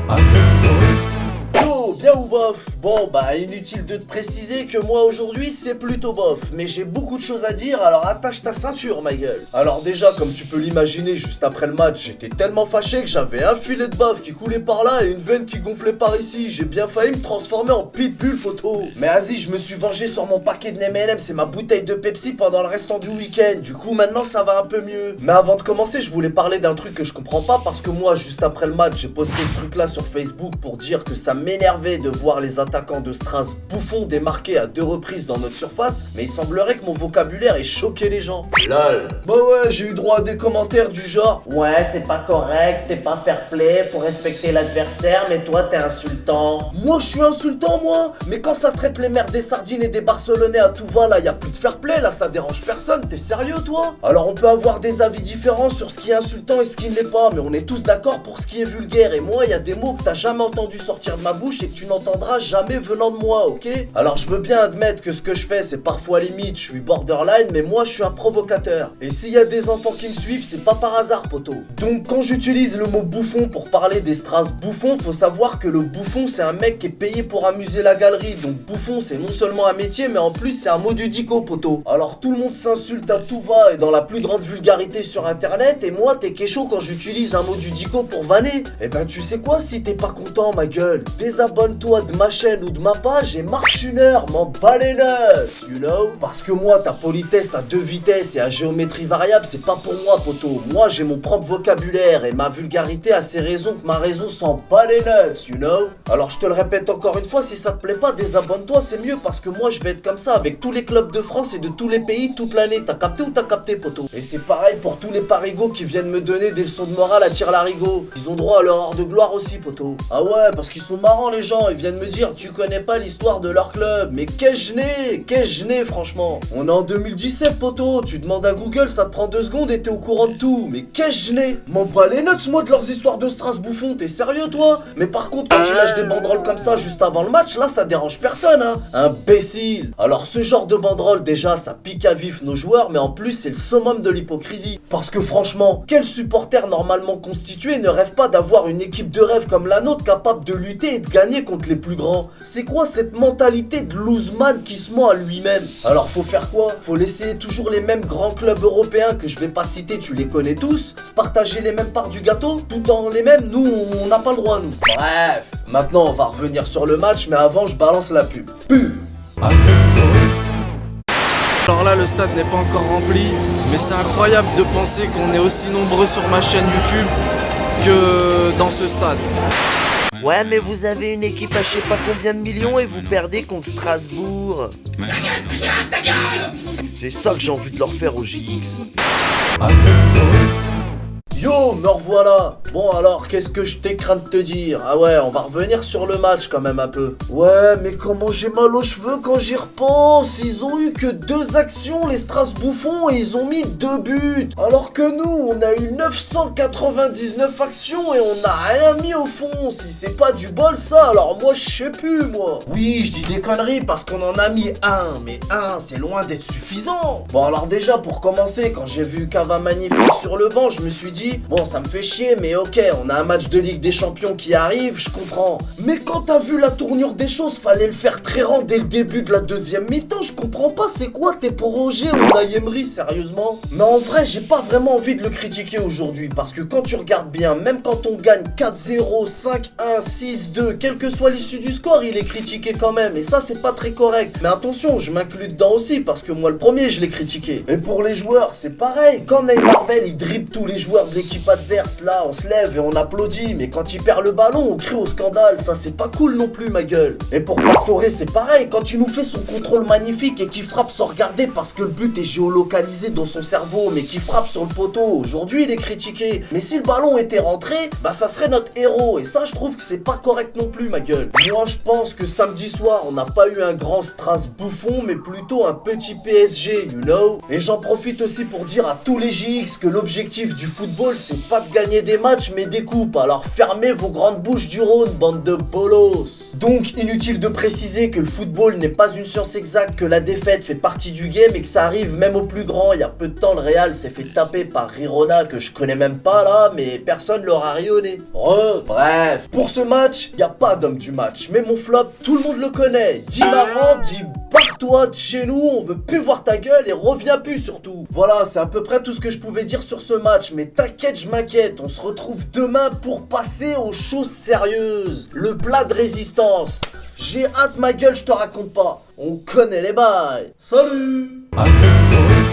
à cette story. Yo, bien ou bof? Bon, bah inutile de te préciser que moi aujourd'hui c'est plutôt bof, mais j'ai beaucoup de choses à dire, alors attache ta ceinture ma gueule. Alors déjà, comme tu peux l'imaginer, juste après le match, j'étais tellement fâché que j'avais un filet de bave qui coulait par là et une veine qui gonflait par ici. J'ai bien failli me transformer en pitbull, poteau. Mais vas-y, je me suis vengé sur mon paquet de M&M's et ma bouteille de Pepsi pendant le restant du week-end. Du coup, maintenant ça va un peu mieux. Mais avant de commencer, je voulais parler d'un truc que je comprends pas, parce que moi, juste après le match, j'ai posté ce truc là sur Facebook pour dire que ça m'énervait de voir les attaquants de Stras bouffons démarquer à 2 reprises dans notre surface, mais il semblerait que mon vocabulaire ait choqué les gens. LOL. Bah ouais, j'ai eu droit à des commentaires du genre: ouais, c'est pas correct, t'es pas fair play, faut respecter l'adversaire, mais toi t'es insultant. Moi je suis insultant, moi? Mais quand ça traite les mères des sardines et des Barcelonais à tout va, là y a plus de fair play, là ça dérange personne, t'es sérieux toi? Alors on peut avoir des avis différents sur ce qui est insultant et ce qui ne l'est pas, mais on est tous d'accord pour ce qui est vulgaire, et moi y a des mots que t'as jamais entendu sortir de ma bouche et que tu n'entendras jamais venant de moi, ok? Alors je veux bien admettre que ce que je fais c'est parfois limite, je suis borderline, mais moi je suis un provocateur. Et s'il y a des enfants qui me suivent, c'est pas par hasard, poteau. Donc quand j'utilise le mot bouffon pour parler des Stras bouffons, faut savoir que le bouffon c'est un mec qui est payé pour amuser la galerie. Donc bouffon c'est non seulement un métier, mais en plus c'est un mot du dico, poteau. Alors tout le monde s'insulte à tout va et dans la plus grande vulgarité sur internet, et moi t'es kécho quand j'utilise un mot du dico pour vanner. Eh ben tu sais quoi, si t'es pas content ma gueule, désabonne-toi de ma chaîne ou de ma page et marche une heure, m'en bats les nuts, you know? Parce que moi ta politesse à 2 vitesses et à géométrie variable c'est pas pour moi, poteau. Moi j'ai mon propre vocabulaire et ma vulgarité a ses raisons que ma raison s'en bat les nuts, you know? Alors je te le répète encore une fois, si ça te plaît pas, désabonne-toi, c'est mieux, parce que moi je vais être comme ça avec tous les clubs de France et de tous les pays toute l'année. T'as capté ou t'as capté, poteau? Et c'est pareil pour tous les parigots qui viennent me donner des leçons de morale à tire-larigot. Ils ont droit à leur heure de gloire aussi, poteau. Ah ouais, parce qu'ils sont marrants les gens, ils viennent me dire tu connais pas l'histoire de leur club. Mais qu'est-ce que je n'ai franchement. On est en 2017, poteau, tu demandes à Google, ça te prend 2 secondes et t'es au courant de tout. Mais qu'est-ce que je n'ai. M'en bats les nuts moi de leurs histoires de Stras bouffon, t'es sérieux toi? Mais par contre quand tu lâches des banderoles comme ça juste avant le match, là ça dérange personne, hein. Imbécile. Alors ce genre de banderole déjà ça pique à vif nos joueurs, mais en plus c'est le summum de l'hypocrisie. Parce que franchement, quel supporter normalement constitué ne rêve pas d'avoir une équipe de rêve comme la nôtre capable de lutter et de gagner contre les plus grands? C'est quoi cette mentalité de loseman qui se ment à lui-même? Alors faut faire quoi? Faut laisser toujours les mêmes grands clubs européens que je vais pas citer, tu les connais tous, se partager les mêmes parts du gâteau, tout en les mêmes? Nous on n'a pas le droit, nous. Bref, maintenant on va revenir sur le match, mais avant je balance la pub. À cette story. Alors là, le stade n'est pas encore rempli, mais c'est incroyable de penser qu'on est aussi nombreux sur ma chaîne YouTube que dans ce stade. Ouais, mais vous avez une équipe à je sais pas combien de millions et vous perdez contre Strasbourg. C'est ça que j'ai envie de leur faire au JX. À cette story. Yo, me revoilà. Bon alors, qu'est-ce que je t'ai craint de te dire? Ah ouais, on va revenir sur le match quand même un peu. Ouais, mais comment j'ai mal aux cheveux quand j'y repense. Ils ont eu que 2 actions, les Stras bouffons, et ils ont mis 2 buts. Alors que nous, on a eu 999 actions et on n'a rien mis au fond. Si c'est pas du bol ça, alors moi je sais plus moi. Oui, je dis des conneries parce qu'on en a mis 1, mais 1 c'est loin d'être suffisant. Bon alors déjà pour commencer, quand j'ai vu Cava magnifique sur le banc, je me suis dit bon, ça me fait chier, mais ok, on a un match de Ligue des Champions qui arrive, je comprends. Mais quand t'as vu la tournure des choses, fallait le faire très rang dès le début de la deuxième mi-temps, je comprends pas, c'est quoi, t'es pour Roger ou Unai Emery, sérieusement? Mais en vrai, j'ai pas vraiment envie de le critiquer aujourd'hui, parce que quand tu regardes bien, même quand on gagne 4-0, 5-1, 6-2, quelle que soit l'issue du score, il est critiqué quand même, et ça c'est pas très correct. Mais attention, je m'inclus dedans aussi, parce que moi le premier, je l'ai critiqué. Et pour les joueurs, c'est pareil, quand Neymar il dribble tous les joueurs de l'équipe adverse, là on se lève et on applaudit, mais quand il perd le ballon on crie au scandale, ça c'est pas cool non plus ma gueule. Et pour Pastore c'est pareil, quand il nous fait son contrôle magnifique et qu'il frappe sans regarder parce que le but est géolocalisé dans son cerveau, mais qu'il frappe sur le poteau, aujourd'hui il est critiqué. Mais si le ballon était rentré, bah ça serait notre héros, et ça je trouve que c'est pas correct non plus ma gueule. Moi je pense que samedi soir on n'a pas eu un grand Stras bouffon, mais plutôt un petit PSG, you know. Et j'en profite aussi pour dire à tous les JX que l'objectif du football football, c'est pas de gagner des matchs, mais des coupes. Alors fermez vos grandes bouches du Rhône, bande de bolos. Donc, inutile de préciser que le football n'est pas une science exacte, que la défaite fait partie du game et que ça arrive même aux plus grands. Il y a peu de temps, le Real s'est fait taper par Girona, que je connais même pas là, mais personne l'aura rayonné. Bref. Pour ce match, y a pas d'homme du match. Mais mon flop, tout le monde le connaît. Dis marrant, dis barre-toi de chez nous, on veut plus voir ta gueule et reviens plus surtout. Voilà, c'est à peu près tout ce que je pouvais dire sur ce match, mais t'inquiète, je m'inquiète, on se retrouve demain pour passer aux choses sérieuses. Le plat de résistance. J'ai hâte ma gueule, je te raconte pas. On connaît les bails. Salut! À cette story.